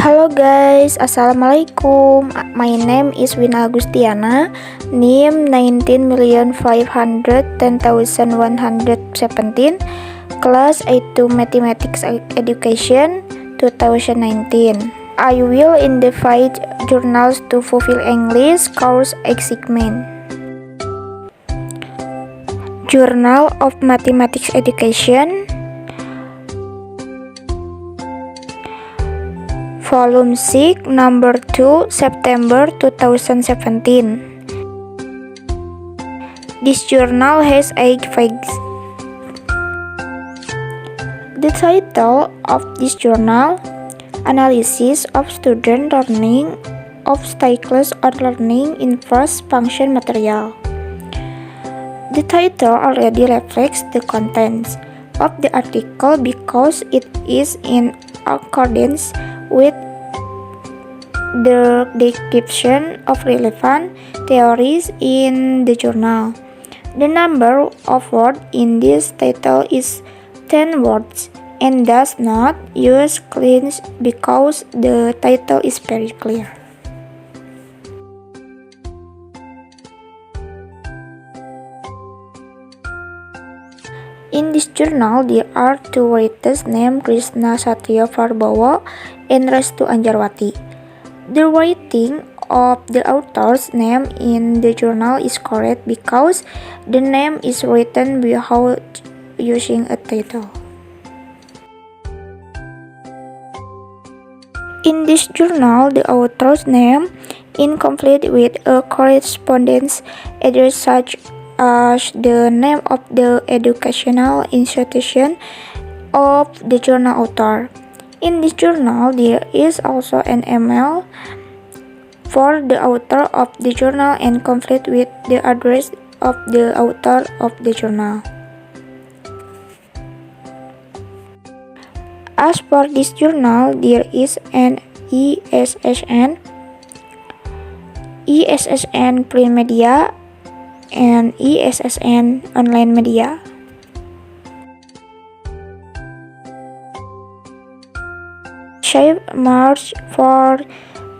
Halo guys, Assalamualaikum. My name is Wina Agustiana, NIM 19,510,117, Class A2 Mathematics Education 2019. I will invite journals to fulfill English course assignment. Journal of Mathematics Education, Volume 6, Number 2, September 2017. This journal has 8 pages. The title of this journal: Analysis of Student Learning Obstacles on Learning in First Function Material. The title already reflects the contents of the article because it is in accordance with the description of relevant theories in the journal. The number of words in this title is 10 words and does not use cleans because the title is very clear. In this journal, there are two writers named Krishna Satya Prabowo and Restu Anjarwati. The writing of the author's name in the journal is correct because the name is written without using a title. In this journal, the author's name incomplete with a correspondence address such as the name of the educational institution of the journal author. In this journal, there is also an email for the author of the journal and complete with the address of the author of the journal. As for this journal, there is an ESSN print media, and ESSN online media. Shape March 4,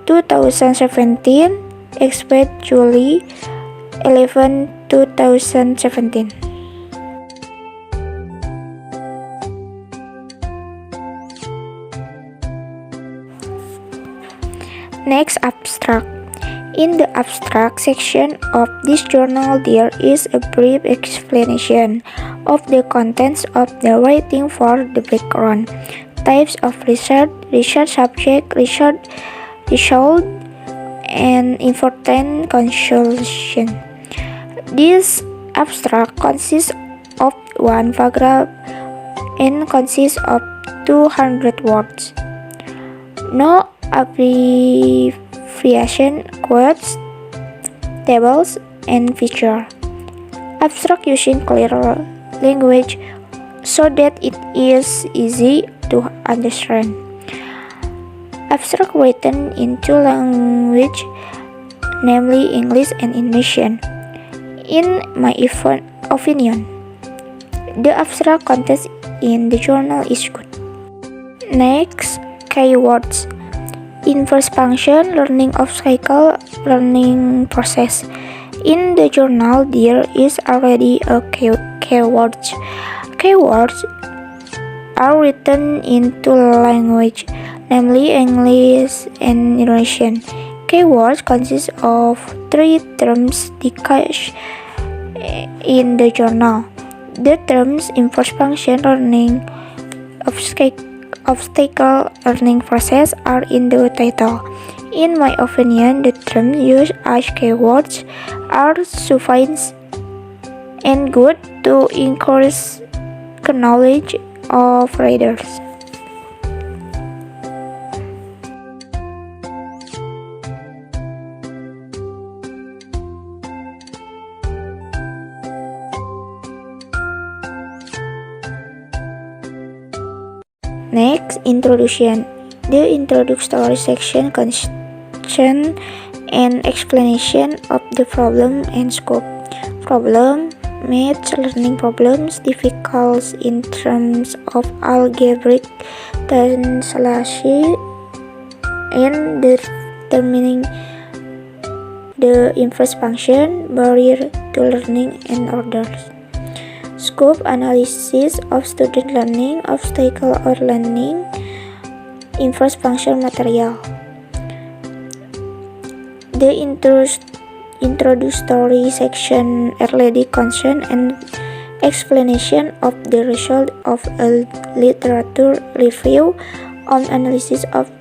2017, expect July 11, 2017. Next, abstract. In the abstract section of this journal, there is a brief explanation of the contents of the writing for the background, types of research, research subject, research result, and important conclusion. This abstract consists of one paragraph and consists of 200 words. No abbreviation, quotes, tables, and feature. Abstract using clear language so that it is easy to understand. Abstract written in two languages, namely English and Indonesian. In my opinion, the abstract content in the journal is good. Next, keywords. In first function, learning obstacle, learning process. In the journal, there is already a keywords. Keywords are written in two languages, namely English and Indonesian. Keywords consist of 3 terms discussed in the journal. The terms in first function, learning obstacle, learning process are in the title. In my opinion, the terms used as keywords are sufficient and good to increase knowledge of readers. Next, introduction. The introductory section contains an explanation of the problem and scope. Problem: math learning problems difficult in terms of algebraic translation and determining the inverse function, barrier to learning, and orders. Scope analysis of student learning, obstacle or learning, inverse function material. The introductory section early concern and explanation of the result of a literature review on analysis of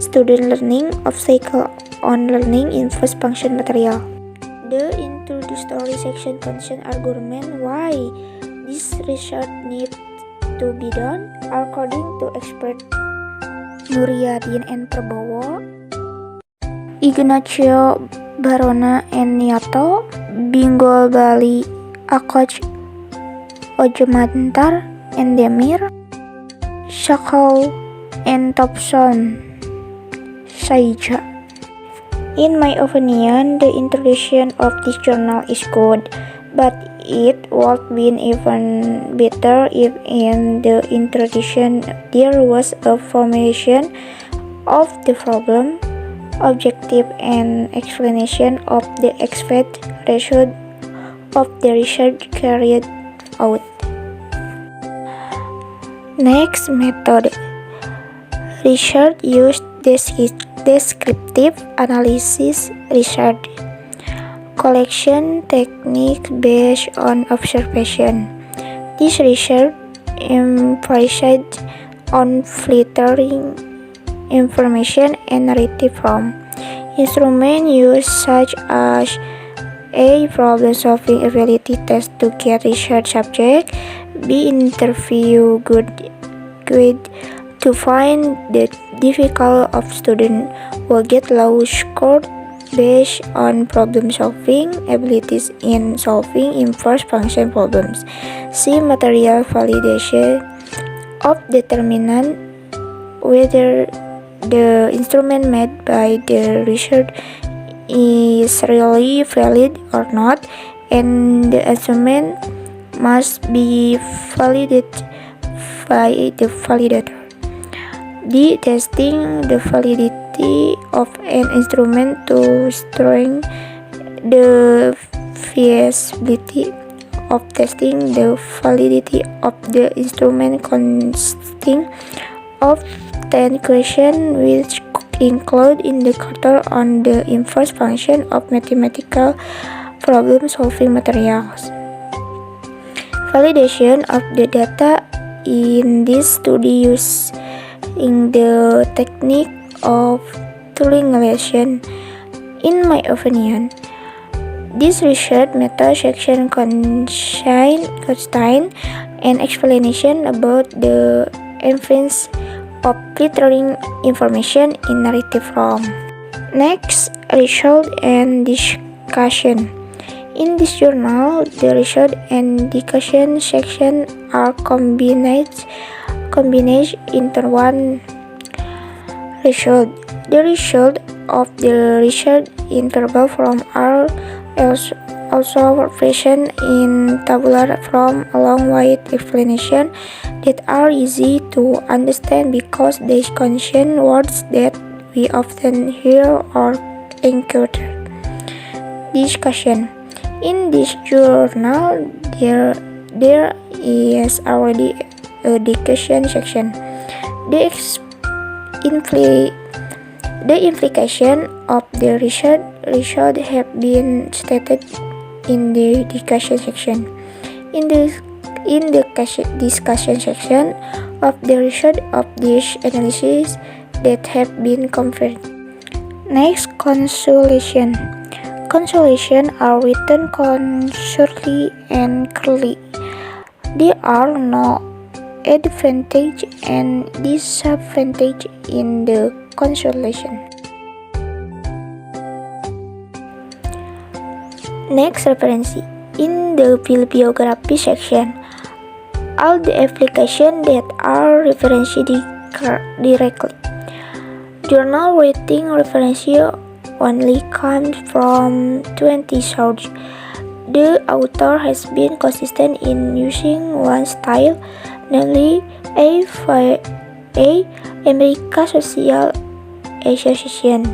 student learning, obstacle on learning, inverse function material. The introductory section contains argument why this research needs to be done. According to expert Nuryadin and Prabowo, Ignacio Barona and Niato, Binggol Bali, Akoch Ojemantar and Demir, Shakal and Thompson Saija. In my opinion, the introduction of this journal is good, but it would be even better if in the introduction there was a formulation of the problem, objective, and explanation of the expected result of the research carried out. Next method, research use descriptive analysis research. Collection technique based on observation. This research emphasizes on filtering information and narrative from instruments used such as A. Problem-solving ability test to get research subject. B. Interview guide to find the difficult of student will get low score based on problem-solving abilities in solving inverse function problems. C. Material validation of determinant whether the instrument made by the research is really valid or not, and the instrument must be validated by the validator. D. Testing the validity of an instrument to strengthen the feasibility of testing the validity of the instrument consisting of 10 questions which include indicator on the inverse function of mathematical problem-solving materials. Validation of the data in this study using the technique of triangulation. In my opinion, this research method section contains an explanation about the influence of filtering information in narrative form. Next, result and discussion. In this journal, the result and discussion section are combined into one result. The result of the research interval form are also present in tabular form along with explanations that are easy to understand because they contain words that we often hear or encounter. Discussion. In this journal, there is already a discussion section. The implication of the research result have been stated in the discussion section. In the discussion section of the result of this analysis that have been confirmed. Next, consolation. Consolation are written concisely and clearly. There are no advantage and disadvantage in the consolation. Next, reference. In the bibliography section, all the applications that are referenced directly. Journal rating reference only comes from 20 sources. The author has been consistent in using one style, namely American Social association.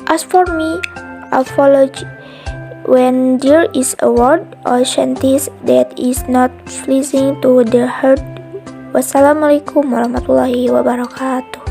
As for me, apology when there is a word or sentence that is not pleasing to the heart. Wassalamualaikum warahmatullahi wabarakatuh.